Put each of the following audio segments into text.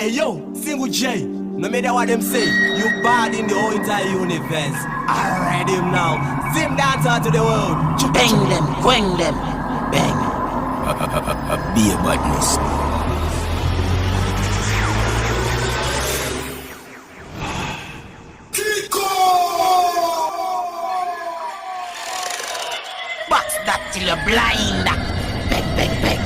Hey yo, single J, no matter what them say, you bad in the whole entire universe. I read him now. Zimdancehall to the world. Bang them, quang them, bang. Be a badness. Box that till you're blind. Bang, bang, bang.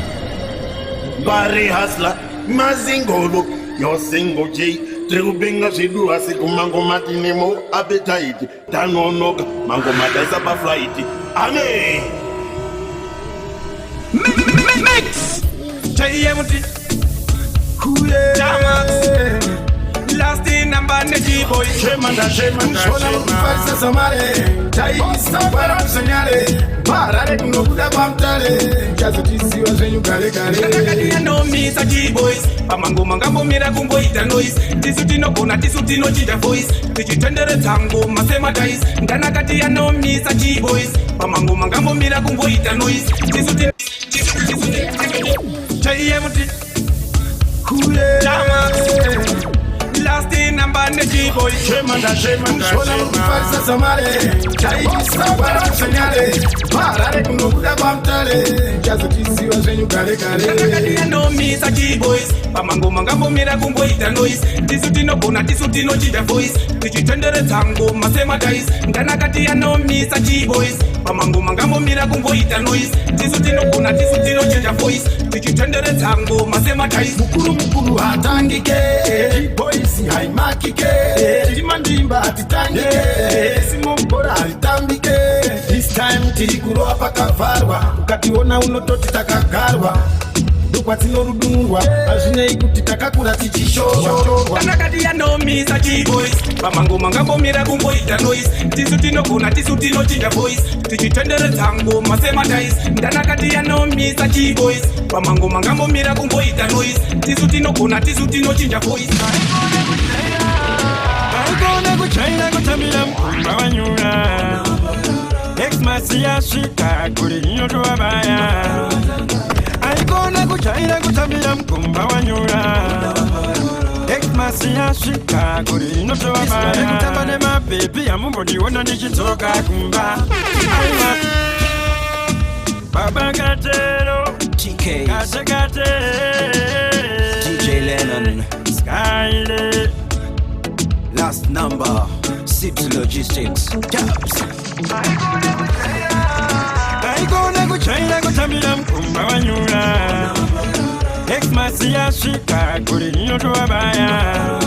Mbare hustler, mazingolo, yo single J. Terubenga shidua siku mango matinemo appetite. Tanonoga, mango mataisa pa flight. Ame! Mix! CHIYA JAHMAX Last in number Naji boy Shemanda, Shona mufalisa samare Chaisa para msenyale Marare kunokuda kwa mtale Chazo tisi wa zenyu kare kare Kakakadi ya no misa G-boys Pamango mangambo mira kumbo ita noise Tisutino kona tisutino chida voice Tichitendere tango masema dice Ndanakati ya no misa G-boys Pamango mangambo mira kumbo ita noise Tisutino CHIYA JAHMAX Last in number Naji boy Shemanda, Shona mufalisa samare Chaisa para msenyale Marare kunokuda kwa mtale Chazo tisi wa zenyu kare kare Kakakadi ya no misa G-boys Pamango mangambo mira kumbo ita noise Tisutino kona tisutino chida voice Tichitendere tango masema dice Ndanakati ya no misa G-boys Pamango mangambo mira kumbo ita noise Tisutino kona tisutino chida voice Tichitendere tango masema dice Mukuru hatangike Boisi haimakike Timandimba hatitangike Simo mbora halitambike This time tirikuroa paka varwa Ukationa unototi takagarwa Dukwa tino rudungwa Ajine ikuti takakura tichisho Ndanakati ya no misa G-boys Pamango mangambo mira kumbo ita noise Tisutino kona tisutino chida voice Tichitendere tango masema dice Ndanakati ya no misa G-boys Pamango mangambo mira kumbo ita noise Tisutino kona tisutino chida voice Gonna go China, go Tamila, Bawanyura. Ex-Masia Shika, Kurinyo to Abaya. I gonna go China, go Tamila, Bawanyura. Ex-Masia Shika, Kurinyo to Abaya. Tabanema, baby, I'm on the one on the Chitoka Kumba. I want Baba Gatero, TK, Gate, DJ Lennon, Skyler. last number, 6 logistics, jobs. I gonna go China, go Tamila, Bawanyura. Ex-Masia Shika, Kurinyo to Abaya.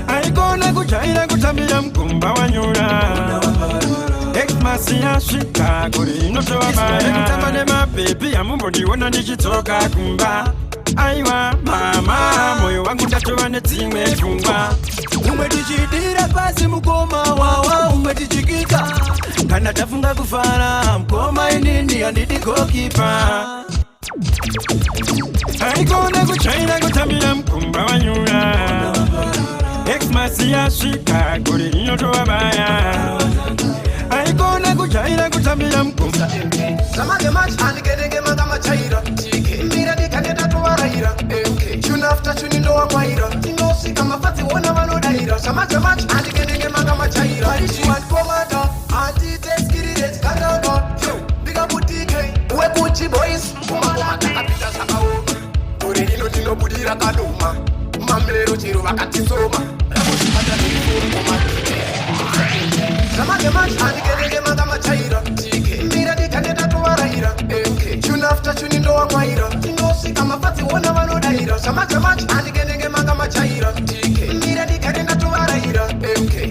I gonna go China, go Tamila, Bawanyura. Ex-Masia Shika, Kurinyo to Abaya. Tabanema, baby, I'm on the one on the Chitoka Kumba. Aiwa, mama, moyo wangu tatoa netime chumba. Umetichitira pasi mukoma wawa umetichikika. Kana tafunga kufara mkoma inindi andidi goalkeeper. I gonna go China, go Tamila, Bawanyura. Ex-Masia Shika, Kurinyo to Abaya. I gonna go China, go Tamila, Samage match and gedege magama chaira Chike Mira di kaneta tuwa raira Tune after tune ndo wa kwaira Tinosi kama fati wana mano daira Samage match and gedege magama chaira Marishi wan komanda Anti-text kiridet kanada Biga butike Uwe Gucci boys Kumako mataka pita sakao Kure nino budira kaduma Mamlero chiru wakati soma Rabushi pata nilifu kumati Samage match and gedege magama chaira Chike Mira di kaneta tuwa raira Tune after tune ndo wa kwaira Tinosi kama fati wana mano daira Samage match and gedege magama chaira Chike Mira di kaneta tuwa raira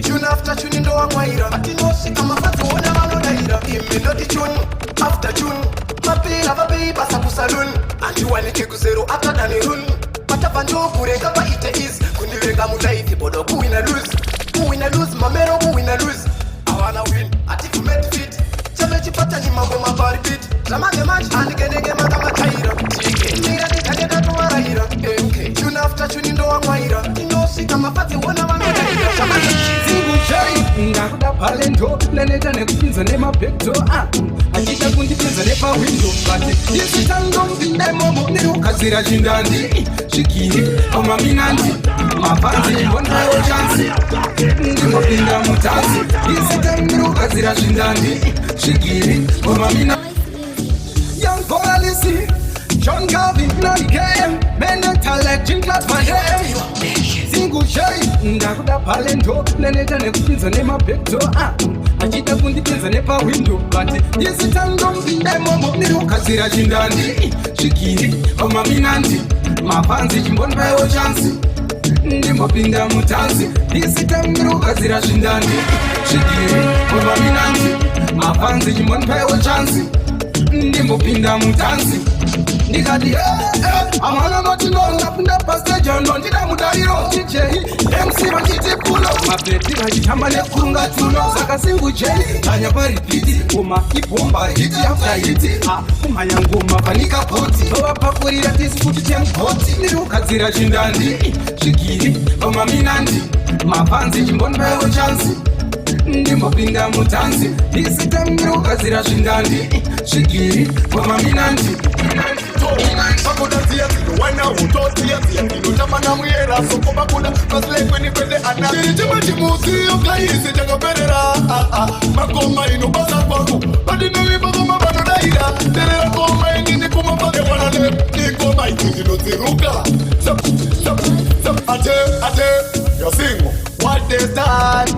Tune after tune ndo wa kwaira Tinosi kama fati wana mano daira Melody tune after tune Mapila vabi basa kusalun Anjuwani keguzero after dani run Patapanjo kureka pa ite is Kunivenga mutaifi bodo kuwina lose mamero kuwina lose I wanna win, ati kumeti fit Chame chipata ni magoma bari beat Zamage match, anigenege magama chaira Chike, mira di kaneka tuwa raira Tune after tune ndo wa mwaira Inosi kama fati wana wano daira Zamage Zingu shari, ngakuda palendo neneta nekupinza nemapekto achida kundipinza nepawindo but isitandomvindemomo nerukadzira chindandi zvikiri pamaminandi mapanzi mbondayo chansi ndimopinda mutanzi isitandirukadzira zvindandi zvikiri pamaminandi Young Policy, John Calvin, Naughty Game, Mental Jinklat my head. Single shay, Nakuda Palendo, Neneta Nekupinza Nema Pecto, Ajita Kundipinza Nepa window, but yes, it's Tangom, Demo, Nirokazira Jindandi, Shikiri, Omaminandi, Mapanzi, Jimbonbayo Chansi, Nimopinda Mutanzi, yes, it's Tangokazira Jindandi, Shikiri, Omaminandi, Mapanzi, Jimbonbayo Chansi. Ndimopinda mutanzi ndikati amwana matinonga punda pastejo ndondida mudariro DJ MC vachitipulo mabeti vachitamba nekurunga tuno saka singu jeli tanya paripiti kuma ipomba hiti after hiti kumanya ngoma panika poti vapakurira tisifuti temukoti ndirukadzira chindandi zvikiri vamaminandi mapanzi chimbonbayo chansi ndimopinda mutanzi isitamdirukadzira zvindandi zvikiri vamaminandi pakudaziya zinowana utoziya ziya zinotamana muyera soko pakuda pasilekweni kwende ana chiri chimwe chimuziyo kaisi chakaperera makoma inobasa kwangu padinovimbakoma vanodaira terera koma ingini kumapakewanane ikoma idzi dzinodziruka ate yosingo what they stand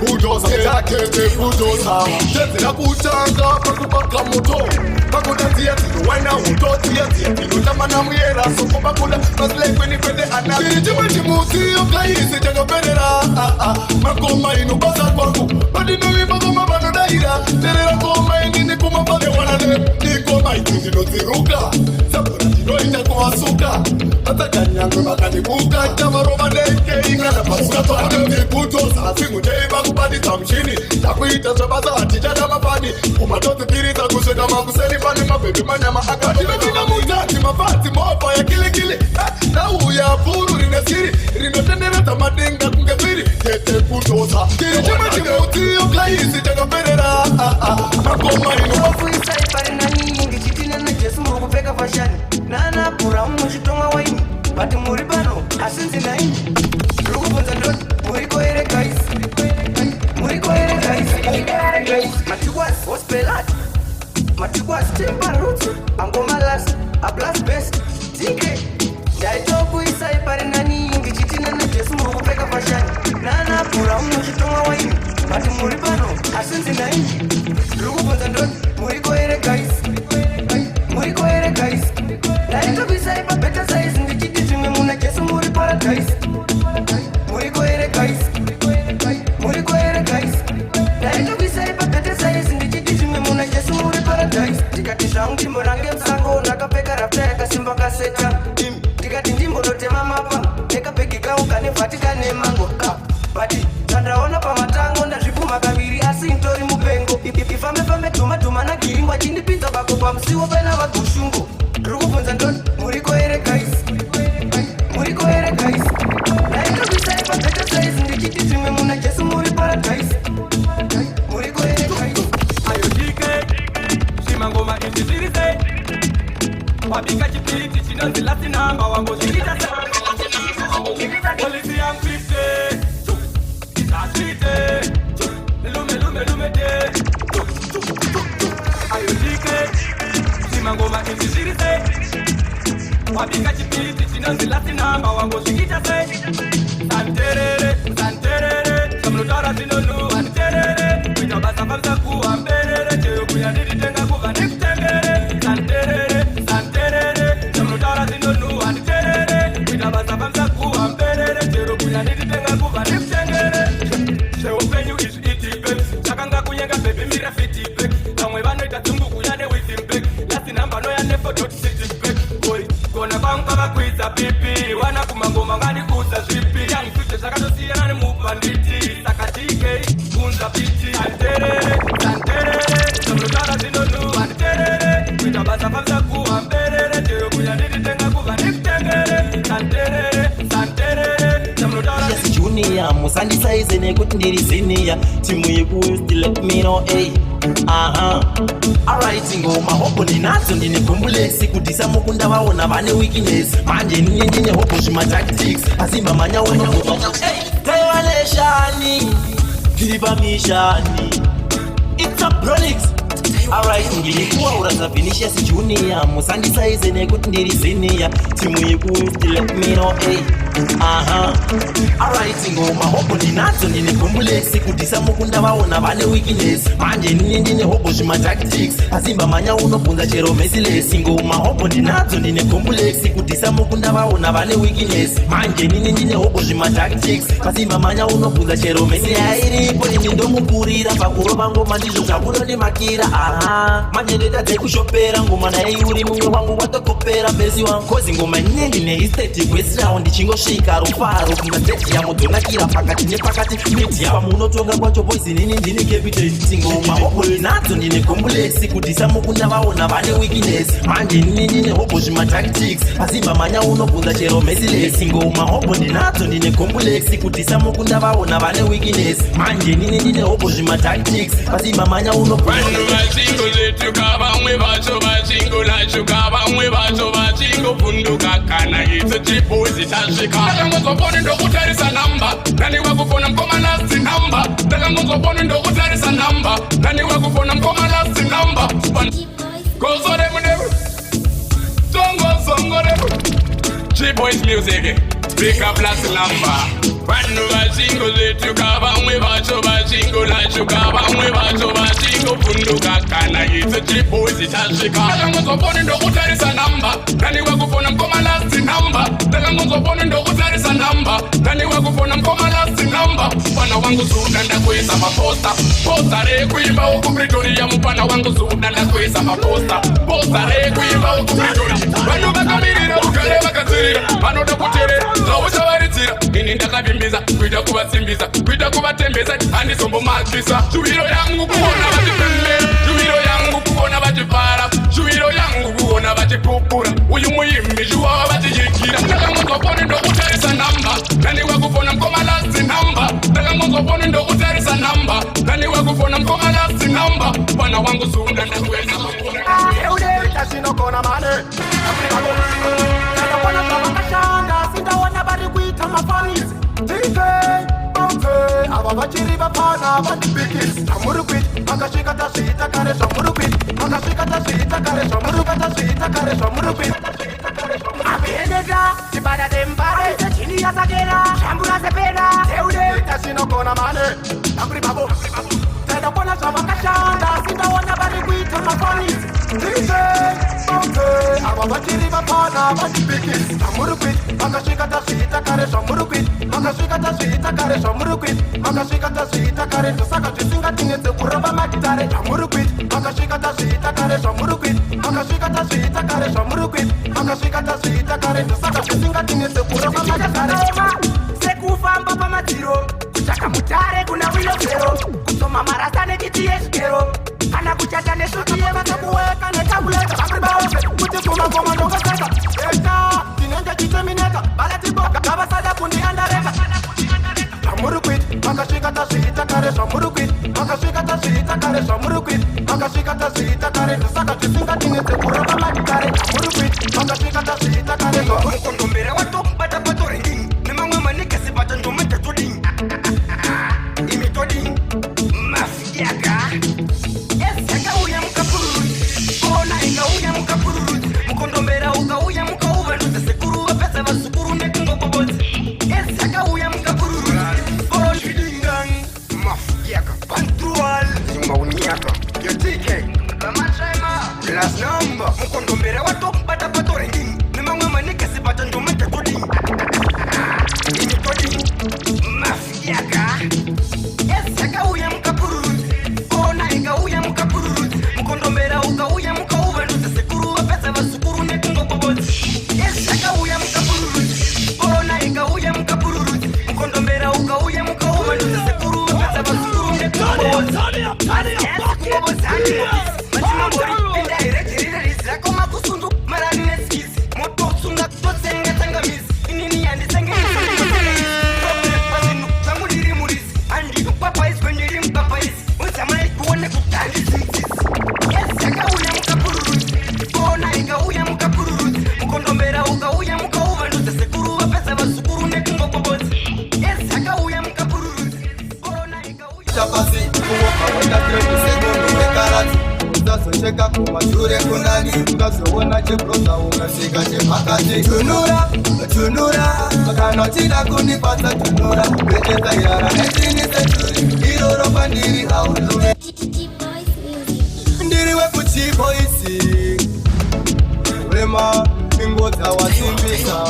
budoza takete budoza tezera kutanga pakubaka moto pakudaziya zinowana utoziya ziya zinotamana muyera soko pakuda pasilekweni kwende ana chiri chimwe chimuziyo kaisi chakaperera makoma inobasa kwangu padinovimbakoma vanodaira terera koma ingini kumapakewanane ikoma idzi dzinodziruka sabura ndinoita kuvasuka vatakanyangwe vakanibuka tavarova neke ingana pasuka twaanevikutoza singuteiva kubatidza muchini takuita zvabasa hatichada mapani kumatozipirisa kusvika makuseni pane mabhebhi manyama akativepinda mutati mafadzi mobha yakilikili nauya bhuru rine siri rinotenderedza madenga kunge zviri tete kutoza tiri chimwe chimudziyo kaisi chakaperera makoma inovafuisai pari nani ndichitina najesu muri kupfeka fashani nana bhura muchitonga waini bati muri pano asinzi naini ndiri kubvunza ndoti muriko here guys muriko here guys matikwas hospelati matikwas temparut angomalas ablas best tk ndaitokuisai pari nani ndichitina najesu muri kupfeka fashani nana bhura muchitonga waini bati muri pano asinzi naini ndiri kubvunza ndoti muriko here guys muriko here guys ndaitokuisai pabeta size ndichiti zvimwe muna jesu muri paradise muriko here guys muriko here guys ndaitokuisai pabeta size ndichiti zvimwe muna jesu muri paradise ndikati zvangu ndimborange musango ndakapfeka rafta yakasimba kaseta ndikati ndimbonotema mapa nekabhegi kangu kane vatikane mango bati ndandaona pamatango ndazvipuma kaviri asi ntori mupengo ifambe dhuma nagiringwa chindipinza bako pamusiwo pena vagushungu ndiri kubvunza ndoti muriko here guys muriko here guys ndaitovisai pabeta size ndichiti zvimwe muna jesu muri paradise muriko here guys ayodike zvimangoma izvi zviri sei wabika chipiriti chinonzi lasinamba wangozviita polisi yangvise izasvite lume de ayodike zvimangoma izvi zviri sei wabika chipiriti chinonzi lasinamba wangozviita sei santerere zvamunotaura zvinonu haniterere kuita basa pamisa kuhamberere chero kuya ndititenga kuva ndikutengere santerere zvamunotaura zvinonu handiterere kuita basa pamisa kuhamberere chero kuya ndititenga kuva ndikutengere zveupenyu izvi itibek chakanga kunyenga bhebhi mira fitibek vamwe vanoita dzungukuya newithimbek lasinamba noya nefototitibek kona kwangu kavakwidza pipi wana kumangoma ngandikuudza zvipi yangifite zvakatosiyana nemubhanditi saka tk kunza piti handiterere zvamunotaura zvinonu handiterere kuita basa pamisa kuhamberere chero kuya ndititenga kuva ndikutengere santerere zvamunotaura junior musandisaize nekuti ndiri senior timu yekuwest let me know hey alright ngoma hopo ndinadzo ndine gumbulesi kudisa mukunda vaona vane weakness manje ndine hopo zvimatactics asimba manya taiwaneshani ndiri pamishani it's a BRONIX. Alright, ngilikuwa za Vinicius Junior musandisaize nekuti ndiri senior timu yekuwest let me know hey alright ngoma hopo ndinadzo ndine gumbulesi kudisa mukunda vaona vane weakness manje ndine hopo zvimatactics asimba manya unobvunza chero merciless ngoma hopo ndinadzo ndine gumbulesi kudisa mukunda vaona vane weakness manje ndine hopo zvimatactics asimba manya unobvunza chero merciless iripo ini ndomukurira pakurova ngoma ndizvo zvakunondimakira manje ndetadze kushopera ngoma naye uri mumwe wangu watokopera besi wangu kozi ngoma inenge neesthetic wesround ndichingosvika rufaro kungateti yamudzonakira pakati nepakati miti pamunotonga kwacho poison ini ndine capital ngoma hopo nadzo ndine gumbulesi kudisa mukunda vaona vane weakness manje ndine hopo zvimatactics asimba manya unobvunza chero merciless ngoma hopo ndinadzo ndine gumbulesi kudisa mukunda vaona vane weakness manje ndine hopo zvimatactics asimba manya unobvunza vamwe vacho vachingolachuka vamwe vacho vachingopfunduka kana idzo chipuzi chasvika ndakangozoponi ndokutarisa namba ndaniwa kufona mkoma last number ndakangozoponi ndokutarisa namba ndaniwa kufona mkoma last number gozoremunevu songorevu chiboys music pick up last number vanhu vachingozvetuka vamwe vacho vachingolachuka vamwe vacho vachingopfunduka kana idzo chipuzi chasvika ndakangozoponi ndokutarisa namba ndaniwa kufona mkoma last number ndakangozoponi ndokutarisa namba ndaniwa kufona mkoma last number mupana wangu zuda ndakuisa maposta posta rekuimba ukupretoria mupana wangu zuda ndakuisa maposta posta rekuimba ukupretoria vanhu vakamirira ugare vakadzirira vanoda kuteerera zvauchavaritsira ini ndakavimbiza kuita kuvatsimbisa kuita kuvatembesa handizombomadzisa shuviro yangu kuona vachipembera shuviro yangu kuona vachifara shuviro yangu kuona vachipupura uyu muimbi zhuwava vachiyikira ndakangozoponi ndokutarisa namba ndaniwa kufona mkoma last number ndakangozoponi ndokutarisa namba ndaniwa kufona mkoma last number pana wangu zunda ndakuesa sinokona mane ndakona zvavakashanda sindaona vari kuita mafanisi ava vachiri vapana vandibikisi zvamuri kuita makasvika tazviita kare zvamuri kuita makasvika tazviita kare zvamuri katazviita kare zvamuri kuita apiendeta chibada dembare chini yasakera zvambura sepena teudeita sinokona mane amburi babo ndakona zvavakashanda sindaona vari kuita mafanisi ava vachiri vapana vandibikisi zvamuri kuita makasvika tazviita kare zvamuri kuita makasvika tazviita kare zvamuri kuita makasvika tazviita kare ndosaka zvisingatinetse kuramba magitare zvamuri kuita makasvika tazviita kare zvamuri kuita makasvika tazviita kare zvamuri kuita makasvika tazviita kare ndosaka zvisingatinetse kuramba magitare sekufamba pamadziro kutsvaka mutare kuna wilozero kusoma marasa nechiti yezvigero kana kuchata nesuti yevatokuweka netabuleta vamribaope kuti kumagoma ndokoseka eta tinenge chitemineka balatiboka gavasada kundiandareka zvamuri kuita makasvika tazviita kare zvamuri kuita makasvika tazviita kare zvamuri kuita makasvika tazviita kare ndosaka zvisingatinetse kuramba magitare zvamuri kuita makasvika tazviita kare mukondombera watobata patoringi nemamwe manekesi vatandomata todini imi todini mafiaka esakauya mukapururudzi ona ingauya mukapururudzi mukondombera ukauya mukauvanduza sekuru vapesa vasu usazocheka kumashure kunani ungazoona chebroza ungasvika chepakati. Tunura tunura kana uchida kunipatsa tunura betesa irara 19th century iroro pandiri haulume ndiri wekuchiboisi rema ingodza wasimbisa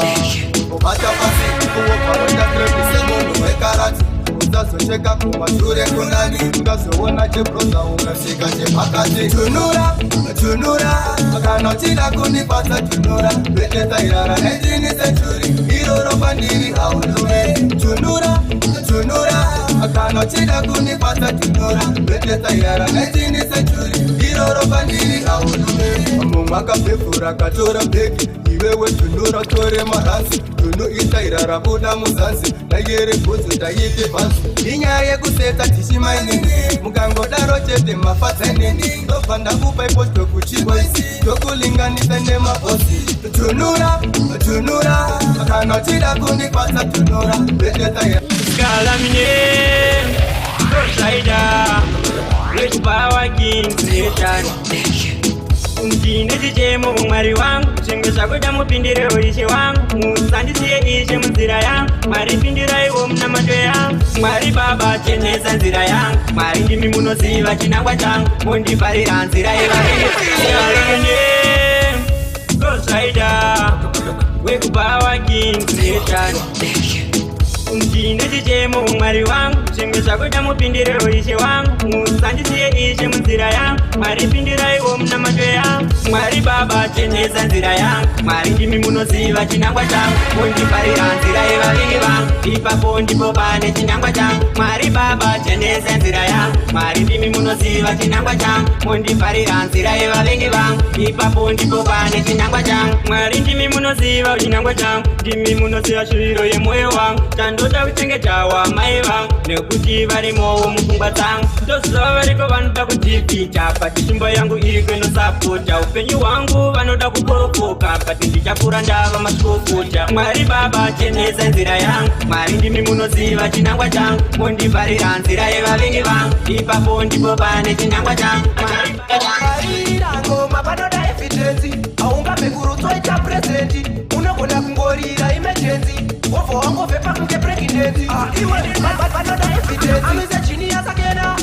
ubata pasi kuwoparonda krepise munhu wekarati usazocheka kumashure kunani ungazoona chebroza ungasvika chepakati. Tunura tunura kana uchida kunipatsa tunura betesa irara 19th century iroro pandiri haulume. Tunura tunura kana uchida kunipatsa tunura betesa irara 19th century iroro pandiri haulume. Mumwe akapfura katora bhegi iwewe tunura tore maranzi tunoita irara buda muzanzi nayere bhutsu taite bhanzi inyaya yekuseta tishimainini mukangodaro chete mafadzanini ndobva ndakupa iposto kuchiboisi tokulinganisa nemabosi. Tunura tunura kana uchida kundipatsa tunura betesa irara SCALLER mine Rosaida Great Power King Nation ndine chichemo mwari wangu chimwe zvakuita mupindirewo ishe wangu musandisiye ishe munzira yangu mwari pinduraiwo muna mato yangu mwari baba chenesa nzira yangu mwari ndimi munoziva chinangwa changu mundifarira nzira yevaine Rosaida wekupawa Kings Nation ndine chichemo mwari wangu chimwe zvakuita mupindirewo ishe wangu musandisiye ishe munzira yangu mwari pinduraiwo muna mato yangu mwari baba chenesa nzira yangu mwari ndimi munoziva chinangwa changu mundifarira nzira yevavengi vangu ipapo ndipo pane chinangwa changu mwari baba chenesa nzira yangu mwari ndimi munoziva chinangwa changu mundifarira nzira yevavengi vangu ipapo ndipo pane chinangwa changu mwari ndimi munoziva chinangwa changu ndimi munoziva shuviro yemwoyo wangu ndoda kuchengetawa mai vangu nekuti varimowo mupfungwa dzangu ndozova variko vanoda kundipita pati tsvimbo yangu iri kwenosapota upenyu hwangu vanoda kuporopoka pati ndichapfuura ndava masvikokota mwari baba chenesa nzira yangu mwari ndimi munoziva chinangwa changu mundifarira nzira yevavengi vangu ipapo ndipo pane chinangwa changu ngoma vanoda evidence aungapekurutswaita presenti unogona kungorira emergency wobva wangobvepa kunge pregnancy iwe vanoda evidence amise chini yasakena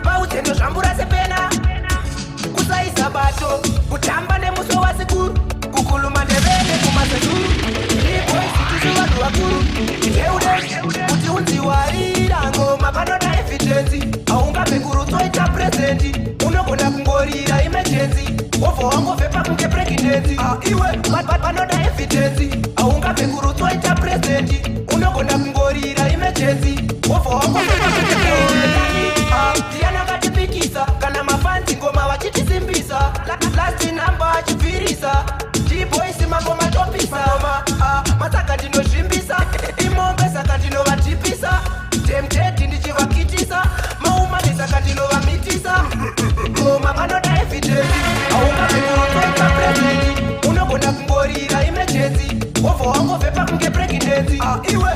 vaudzendo zvambura sepena kusaisa bato kutamba nemuso wasikuru kukuluma ndevene kumasezuru iboisitiso vanhu vakuru eude kuti unziwarira ngoma vanoda evidence aungapekurutswaita presenti unogona kungorira emergency wobva wangobvepa kunge pregnancy iwe vanoda evidence aungapekurutswaita presenti unogona kungorira emergency wobva wangobvepa kunge pregnancy ndiana katipikisa kana mafanzi ngoma vachitisimbisa last number achibvirisa ndiboisi mangoma topisa masaka ndinozvimbisa imombe saka ndinovatipisa temteti ndichivakitisa maumani saka ndinovamitisa ngoma vanoda evidence aungapekurutswaita presenti unogona kungorira emergency wobva wangobvepa kunge pregnancy iwe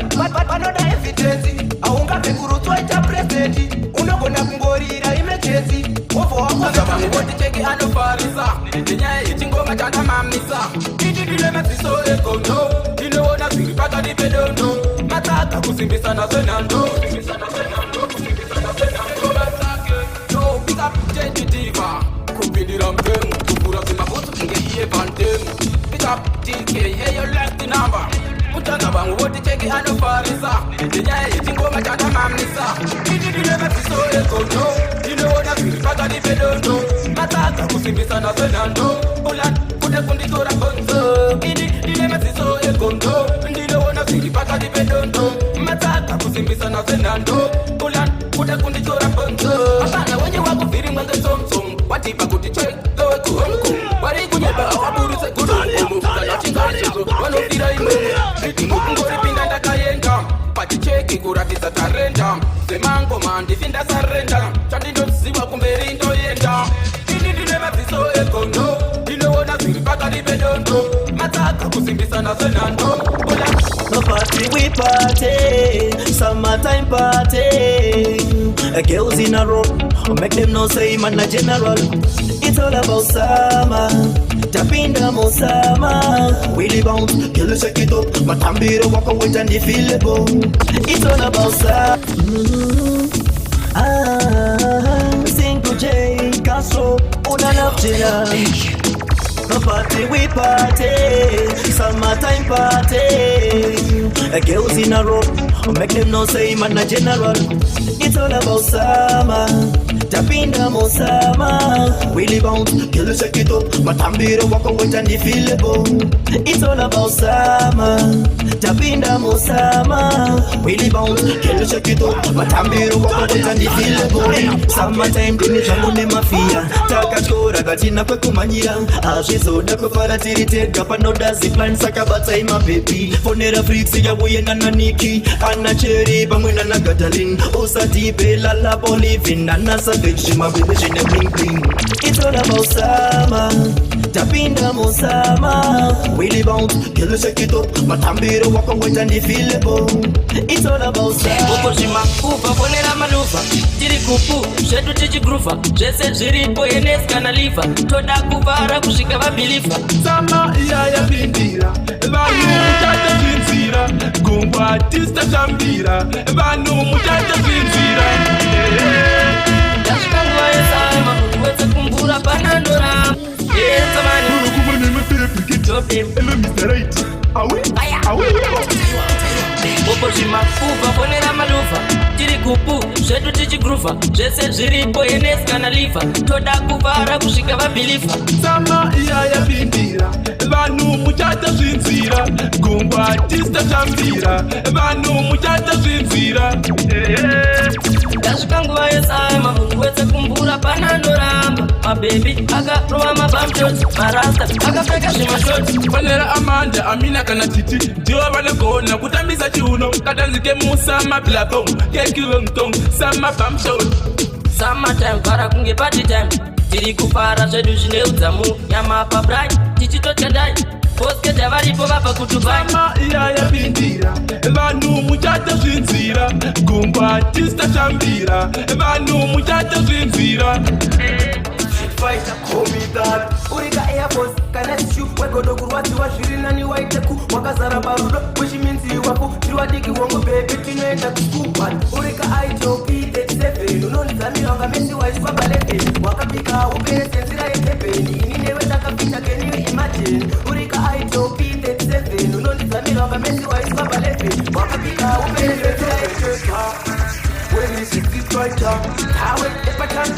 vanoda evidence aungapekurutswaita presenti unogona kungorira emergency wobva wangobvepakungoticheki anofarisa ndenyaya yechingoma chandamamisa iti ndine madziso egondo ndinoona zviri pakati pedondo matsaga kusimbisana zvenhando nopikaptenditiva kupindira mpemu kuvhura zvemabhutsu kunge iye pantemu pikaptikeyeyo number utana vangu voticheki anofarisa ndenyaya yechingoma chandamamisa iti ndine madziso egondo ndinoona zviri pakati pedondo matsaga kusimbisana zvenhando ulan kude kunditora gonzo ini ndine madziso egondo ndinoona zviri pakati pedondo matsaga kusimbisana zvenhando ulan kude kunditora gonzo apana wenye wakuvhiringwa ngetsomtsom watipa kuti chekewe kuhomkom wari kunyeba waburise guruomo kana chingachezo vanofira imwene zvitingokungoripinda ndakaenda pachicheki kuratidza tarenda semangoma ndifi ndasarenda chandinoziva kumberi ndoenda ini ndine madziso egondo ndinoona zviri pakati pedondo matsaga kusimbisana zvenhando party we party, summertime party. Girls in a row, make them know say man a general. It's all about summer. Tapinda mo summer. Willy bounce, girl you shake it up. Matambiro walk away and you feel it go. It's all about summer. Sing to J Castro, una love chilla. No party we party, summertime party. Girls in a row, make them know say man a general. It's all about summer. Tapinda mo summer. Willy bounce, girl you shake it up. Matambiro walk away and you feel it go. It's all about summer. Tapinda mo summer. Willy bounce, girl you shake it up. Matambiro walk away and you feel it go. Summertime dini changu ne mafia. Takachora katina kwe kumanyira. Ashizoda kwe faratirite gapa no dazi plan sakabata ima baby. Fonera freaks ya buye na naniki. Anna cherry bamwena na gatalin. Osati bela la bolivin. Anna savage my baby she ne bling bling. It's all about summer. Tapinda mo summer. Willy bounce, girl you shake it up. Matambiro walk away and you feel it go. It's all about summer. Okoshima kufa fonera malufa. Tiri kupu, shetu tiji grufa. Jese jiripo yenes kanalifa. Toda kuvara kushika vabilifa. Sama iya ya bindira. Vanu mutata zinzira. Gumba artista jambira. Vanu mutata zinzira. Yashikangwa yesama. Wete kumbura panandora. HENSOMAN. Kuma ne mafi fikit. Hello Mr. Right. Awe. Okoshima kufa fonera malufa. Tiri kupu, shetu tiji grufa. Jese jiripo yenes kanalifa. Toda kuvara kushika vabilifa. Sama iya ya bindira. Vanu mutata zinzira. Gumba artista jambira. Vanu mutata zinzira. Yashikangwa yesama. Wete kumbura panandoramba. My baby, aga roa mabamchot. Marasta, aga peka shimashot. Vanera amanda, amina kana titi. Diwa vale kona, kutambiza chiuno. Katanzike musa mablabong. Kekilongtong, sama bamchot. Summertime, para kunge party time. Tiri kupara, shedu jine uzamu. Yama pa bright, tichito chadai. Poske javari po baba kutubai. Sama iya ya bindira. Vanu mutata zinzira. Gumba artista jambira. Vanu mutata zinzira. Fighter, call me dad. Urika Air Force, kana shoot. Weko dokurwati wa shirina ni waiteku. Wakazara barudo, wishi minsi waku. Chiwadiki wongo baby, kinoenda kukupan. Urika ITOP, 37. Unoni zami wanga mesi wa iswa balete. Wakapika upere sensira etepe. Inine weta kapita can you imagine. Urika ITOP, 37. Unoni zami wanga mesi wa iswa balete. Wakapika upere sensira etepe. When you see the fighter, how it epatan.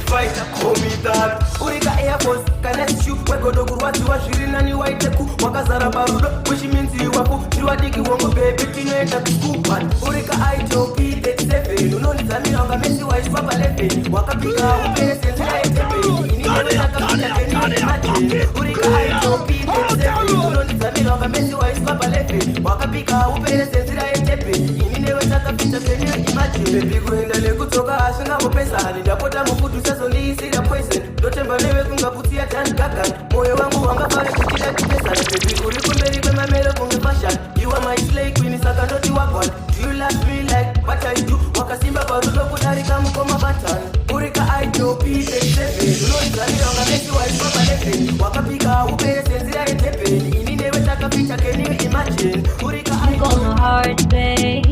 Fighter, call me dad. Urika Air Force, kana shoot. Weko dokurwati wa shirina ni waiteku. Wakazara barudo, wishi minsi waku. Chiwadiki wongo baby, kinoenda kukupan. Urika ITOP, 37. Unoni zami wanga mesi wa iswa balete. Wakapika upere sensira etepe. Inine weta kapita can you imagine. Urika ITOP, 37. Unoni zami wanga mesi wa iswa balete. Wakapika upere sensira etepe. Inine weta kapita can you imagine. Baby kuendele kutoka asina mopesa. Nijapota mufutu seso ni isira poison. Dotemba newe kungaputia tani kaka. Moyo wangu wangafare kutila kipesa. Baby urikumberi kwa mamelo kunge fashion. You are my slay queen isaka noti wakwan. Do you love me like what I do? Wakasimba barudo kudari kamu koma batan. Urika ITOP 37. Unoni wanga mesi wa iswa balete. Wakapika upere senzira etepe. Inine weta kapita can you imagine. Urika You gonna hard, babe.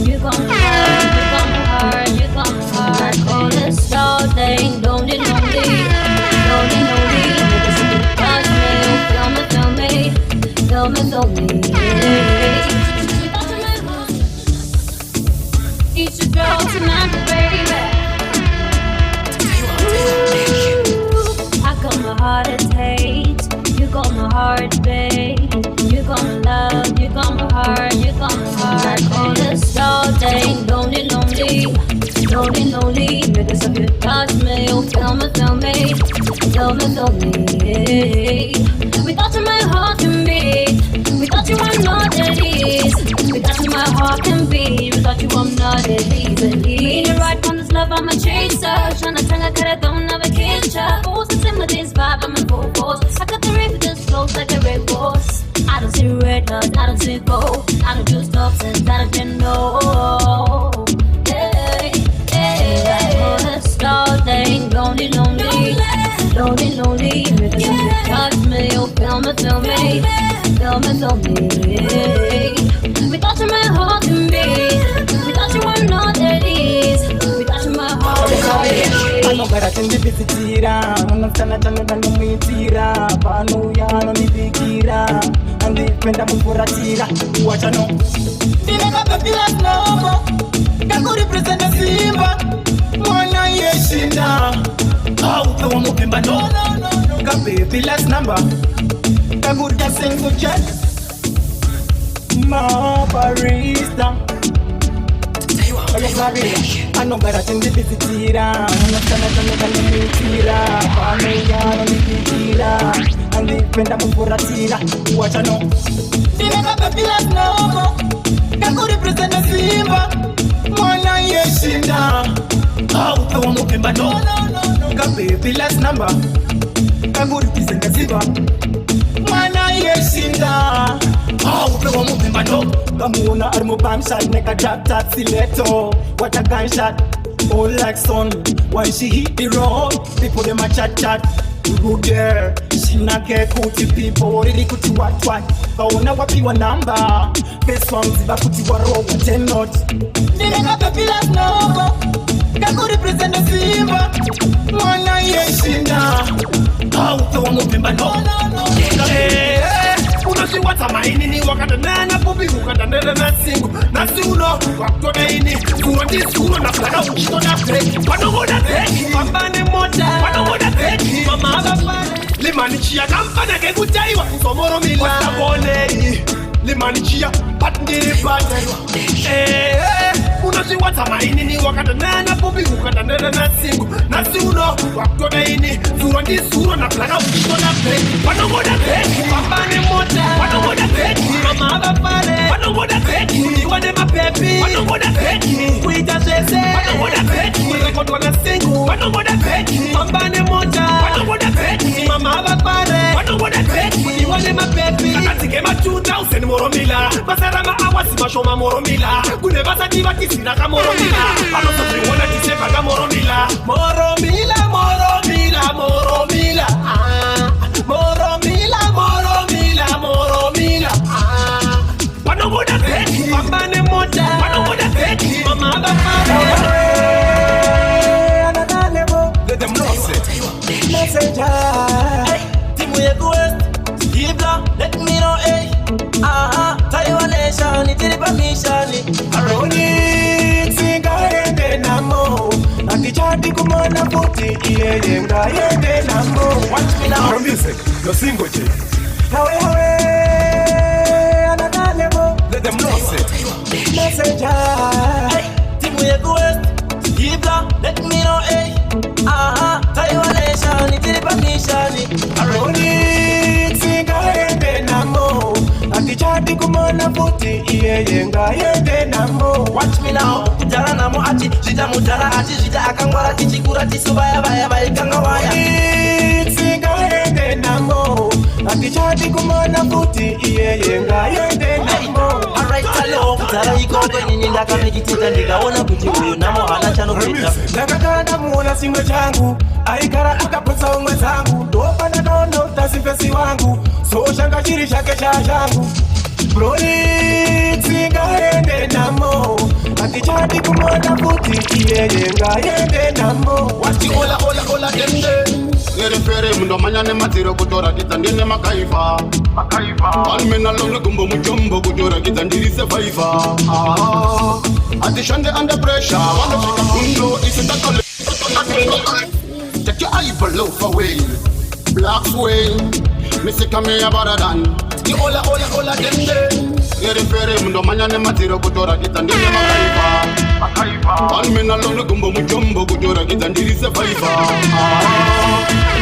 You gonna hard. You gonna hard. Call this all day. Don't need no lead. Because if you touch me, feel me. Each a girl to my baby. Ooh, I got my heart at hate. You got my heart, babe. You got my love. You got my heart. You got my heart. Call this all day. Don't need no lead. Because if you touch me, you'll feel me. Without you, my heart can beat. Without you, I'm not at ease. Without you, my heart can beat. Without you, I'm not at ease. Need it right from this love, I'm a chaser. Tryna tanga cara, don't have a kitchen. Force the same with this vibe, I'm in full force. I got the ring with this flows like a red horse. I don't see red lights, I don't see gold. I don't do stop since that I can know. Hey, hey, hey. All day, lonely. Tira, unastana chano dando mitira, pano yano nipikira, andipenda mufuratira, uachano. Nina kapila nomo, kaku representa Simba, mwana yeshinda. Auto wa mupimba no, kapepi last number, kaku ya single check. Ma barista. I know better than the tira. I'm not gonna tira. Pano yano nipikira, andipenda mufuratira, uachano. Nina kapila nomo, kaku representa Simba, mwana yeshinda. Auto wa mupimba no, kapepi last number, kaku representa Simba, mwana yeshinda. Auto wa mupimba no, kamuona armo bam shot, make a drop top stiletto. What a gunshot, all like sun. When she hit the road, people them a chat. Good girl, she not get cootie people, really cootie what. Kaona wapi wa number, best songs ziba cootie wa row, 10 notes. Nina kapila nomo, kaku represent the Simba, mwana yeshinda. Auto wa mupimba no. Unoshi wata maini ni wakata nana pubi ukata nana nasingu nasuno waktoda ini kuwandi suno na flana uchito na fake wanongoda fake pambane moja wanongoda fake mama hapane limani chia kampana ke kutaiwa somoro mila watabone limani chia patndiri paterwa unoshi wata maini ni wakata nana pubi ukata nana nasingu nasuno waktoda ini kuwandi suno na flana uchito na fake wanongoda fake pambane moja wanongoda fake mama hapane wanongoda fake uniwane mapepi wanongoda fake kuita sese wanongoda fake record wana single wanongoda fake pambane moja wanongoda fake mama hapane wanongoda fake uniwane mapepi akatike machuta useni moromila basarama awasi mashoma moromila kune basati bakisina ka moromila anosote wona tisepa ka moromila moromila moromila moromila moromila wanongoda fake pambane moja wanongoda fake mama hapane anadalebo let them know it messenger timu yetu west Ibla let me know Taiwan nation itiri permission aroni singaende namo akichati kumona futi iye ngaende namo watch me now music your single J hawe anadalebo let them know it messenger timu yetu west Ibla let me know Taiwan nation itiri permission aroni singaende namo akichati kumona futi iye ngaende namo watch me now kujara namo ati jita mudara ati jita akangwara tichikura tisubaya baya baya kangawaya singaende namo akichati kumona futi iye ngaende namo alright hello kujara iko kwenye ndaka mejitita ndikaona kuti huyo namo hana chano kuita ndakakana namuona simwe changu aikara akaposa umwe zangu dopanda nono tasifesi wangu so shanga chiri chake changu BRONIX ngaende namo akichati kumona futi iye ngaende namo wati ola dende Fere mundo manyane matiro kutora kitandine makaifa Palmena longa gumbo mujombo kutora kitandiri survivor Atishande under pressure wanda shika kundo isitakale Take your eyeball away BLAXX way Misika me abaradan Di ola dende Fere mundo manyane matiro kutora kitandine makaifa Palmena longa gumbo mujombo kutora kitandiri survivor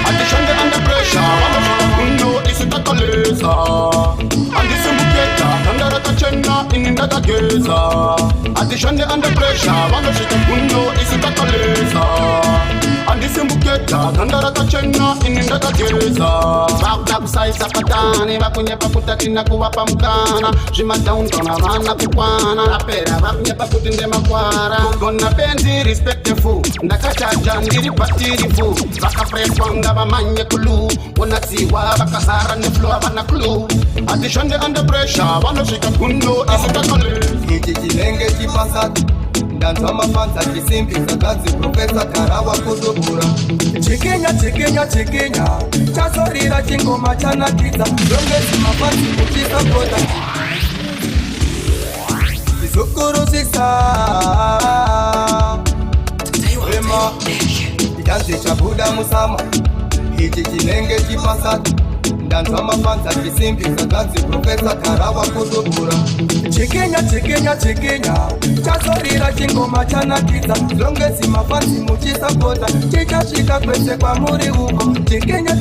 Atishande under pressure wanda shika kundo isitakaleza Andisi muketa tandara tachena ininda takeza Atishande under pressure wanda shika kundo isitakaleza Andisi muketa tandara tachena ininda takeza Bakda kusaisa patani bakunyepa kutatina kuwapa mkana Jima downtown vana kukwana Napera bakunyepa kutinde makwara Kugona penzi respectful Ndakachaja ndiri batirifu Baka press wanga bamanye kulu Wanatiwa baka sara ne flow bana kulu Atishande under pressure wanda shika kundo isitakale Kijilenge kipasat ndanzwa mafanza chisimbi zakadzi profesa karawa kuzobura chikenya chazorira chingoma chanakidza zongezi mafanzi muchisapota izokurusisa ema idanzi chabuda musama ichi chinenge chipasati ndanzwa mafanza chisimbi zakadzi profesa karawa kuzobura chikenya chazorira chingoma chanakidza zongezi mafanzi muchisapota chichasvika kwese kwamuri uko chikenya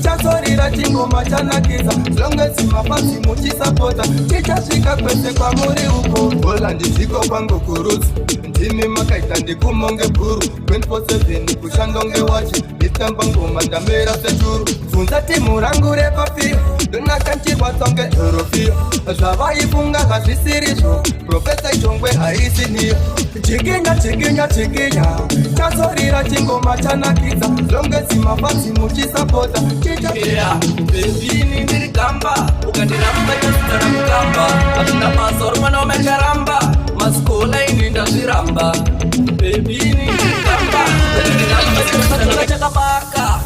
chazorira chingoma chanakidza zongezi mafanzi muchisapota chichasvika kwese kwamuri uko bola ndiziko kwangu kurudzi ndimi makaita ndikumonge bhuru 24/7 kushandonge wachi nditamba ngoma ndamera sechuru funza timu rangu repafio donakanchirwatsonge eurofio zvavaifunga hazvisirizvo profesa itongwe haisiniyo chikenya chazorira chingoma chanakidza zongezi mafanzi muchisapota bebini ndiri gamba ukandiramba chazitana mugamba hazvina basa rumwana umecharamba masikola ini ndazviramba bebini ndiri gamba ukandiramba chakabaka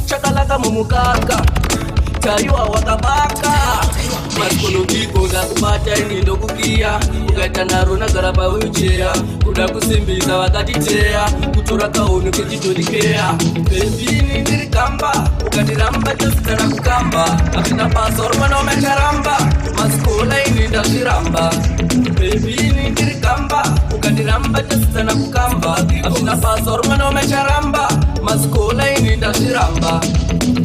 chakalaka mumukaka taiwa wakabaka maskolobiko ngakubata ini ndokukiya ukaita naro nagara pawicheya kuda kusimbisa vakatiteya kutora kaunu kechitodikeya bebini ndiri gamba ukandiramba chazitana kukamba hazvina basa rumwana umecharamba masikola ini ndazviramba bebini ndiri gamba ukandiramba chazitana kukamba hazvina basa rumwana umecharamba masikola ini ndazviramba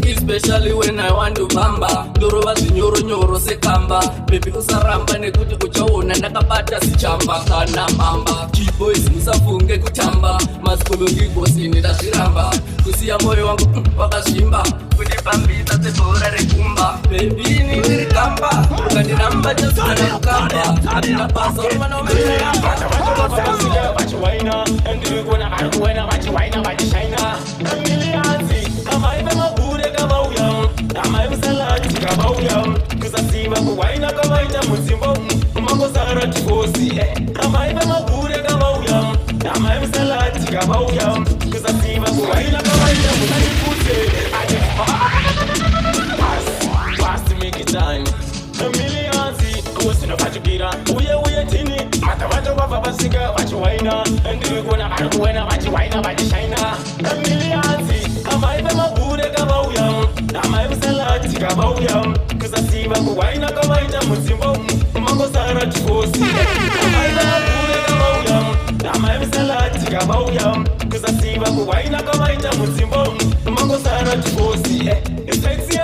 especially when I want to bamba ndorova zvinyoronyoro sekamba bebi usaramba nekuti uchaona ndakabata sichamba kana mamba chiboys musafunge kutamba masikolongigosini ndazviramba kusiya moyo wangu wakazvimba kundibambisa sebhora rekumba bebini ndiri gamba ukandiramba chazitana kukamba hazvina basa rumwana umecharamba vachiwaina ndirikuona vari kuwaina vachiwaina vachishaina milianzi amaive mabhure kavauya amaivusalati kavauya kusaziva kuwaina kavaita mudzimbo mangosara tifosi amaive mabhure kavauya amaivusalati kavauya kusaziva kuwaina kavaita mudzimbo pasi make it time milianzi usina vachibira uye tini matavato vabva vasika vachiwaina ndirikuona vari kuwaina vachiwaina vachishaina milianzi amaive mabhure kavauya amaivusalati kavauya kusaziva kuwaina kavaita mudzimbo mangosara tifosi amaive mabhure kavauya amaivusalati kavauya kusaziva kuwaina kavaita mudzimbo mangosara tifosi sexy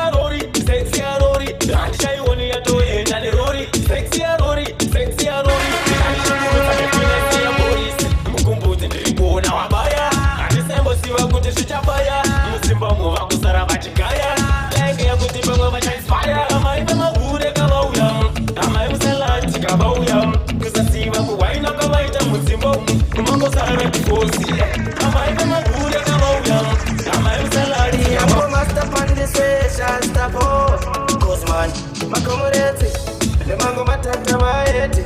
arori handishaioni yatoenda nerori sexy arori mukumbudzi ndiri kuona wabaya handisembosiva kuti zvichafaya mudzimba muva kusara vachigaya laike yakuti pamwe vachainspaya amaive mabhure kavauya amaivusalati kavauya kusaziva kuwaina kavaita mudzimbo mangosara tifosi amaive mabhure kavauya amaivusalati Guzman, makomureti, lemango matata maeti.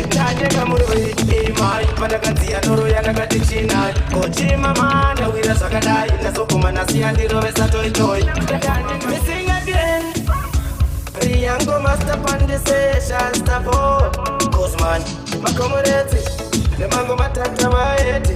Tanya kamuroi, imai, panakanzi anoro yanakati china. Kochi mama, na wira sakadai, nasokuma nasi andirove satoi toi. Missing again. Riango master pandi session stapo. Guzman, makomureti, lemango matata maeti.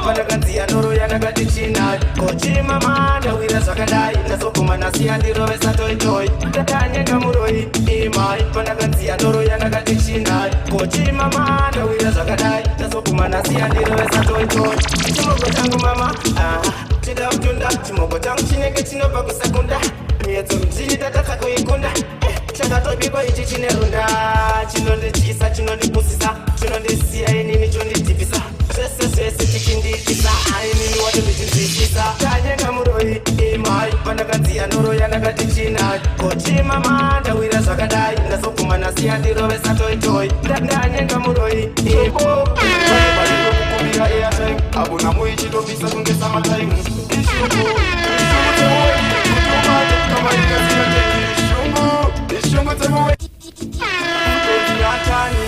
Panakanzia noro yanakati china kochi mama ndawira zvakadai ndazoguma nasi andirove satoitoi tatanye kamuroi imai panakanzia noro yanakati china kochi mama ndawira zvakadai ndazoguma nasi andirove satoitoi chimoko changu mama chida kutunda chimoko changu chinenge chinobva kusakunda miedzo mizhinji tatatsa kuikunda chakatobikwa ichi chine runda chinondityisa chinondipusisa chinondisiya inini chondidhibhisa zvese chichindiitisa ainini watondichinzwisisa tanyenga muroi imai pandakanziya noro yanakati china kochi mama ndawira zvakadai ndazoguma nasi yandirove satoitoi ndanyenga muroi ipo kukumbira airtime abona muichitopisa kunge summertime ishungu temuweni kuti ubate kama ikasingatengi ishungu temuweni kuti atani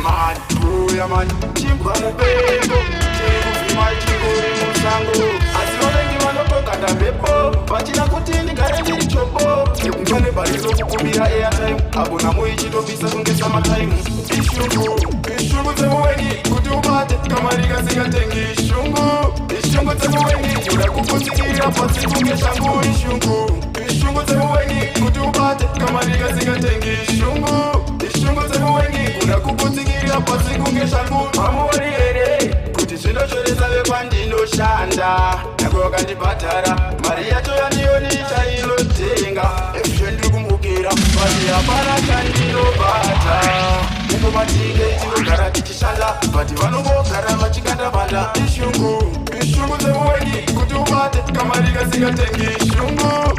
madhuya mani chimbwa mupengo chirikuvhima chinguri musango asi vavengi vanotoganda mhepo vachida kuti ndigare ndiri chopo ekungane bhari rokukumbira airtime abona muichitopisa kunge summertime ishungu temuweni kuti ubate kama rikasingatengi ishungu temuweni uda kukutsikira pasi kunge shangu ishungu temuweni kuti ubate kama rikasingatengi ishungu temuweni uda kukutsikira pasi kunge shangu amuoni here kuti zvinoshoresa vekwandinoshanda nakwakandibhadhara mari yacho yandiyonicha inotenga efisho ndiri kumukira pasi hapana chandinobata nekumatinge tinogara tichishanda bati vanongogara vachikandavanda ishungu temuweni kuti ubate kama rikasingatengi ishungu